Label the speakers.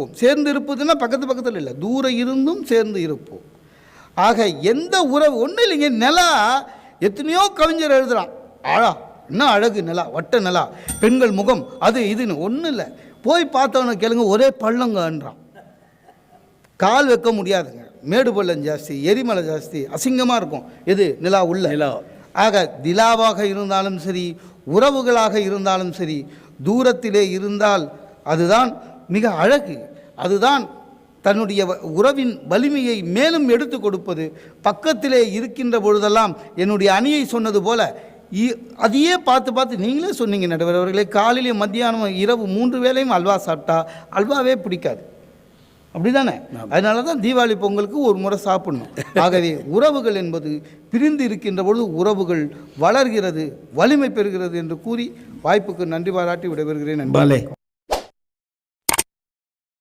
Speaker 1: இருப்போம். சேர்ந்து இருப்பதுன்னா பக்கத்து பக்கத்தில் இல்லை, தூரம் இருந்தும் சேர்ந்து இருப்போம். ஆக எந்த உறவு ஒன்றும் இல்லைங்க. நிலா எத்தனையோ கவிஞர் எழுதுகிறான், என்ன அழகு நிலா, வட்ட நிலா, பெண்கள் முகம், அது இதுன்னு. ஒன்றும் இல்லை, போய் பார்த்தவனை கேளுங்க, ஒரே பள்ளங்கன்றான். கால் வைக்க முடியாதுங்க, மேடு பள்ளம் ஜாஸ்தி, எரிமலை ஜாஸ்தி, அசிங்கமாக இருக்கும். எது நிலா உள்ள நிலா. ஆக நிலாவாக இருந்தாலும் சரி, உறவுகளாக இருந்தாலும் சரி, தூரத்திலே இருந்தால் அதுதான் மிக அழகு. அதுதான் தன்னுடைய உறவின் வலிமையை மேலும் எடுத்து கொடுப்பது. பக்கத்திலே இருக்கின்ற பொழுதெல்லாம் என்னுடைய அணியை சொன்னது போல அதையே பார்த்து பார்த்து நீங்களே சொன்னீங்க நடுவர் அவர்களே, காலையிலே மத்தியானம் இரவு 3 வேளையும் அல்வா சாப்பிட்டா அல்வாவே பிடிக்காது, அப்படி தானே? அதனால தான் தீபாவளி பொங்கலுக்கு ஒரு முறை சாப்பிடணும். ஆகவே உறவுகள் என்பது பிரிந்து இருக்கின்ற பொழுது உறவுகள் வளர்கிறது, வலிமை பெறுகிறது என்று கூறி வாய்ப்புக்கு நன்றி பாராட்டி விடைபெறுகிறேன்.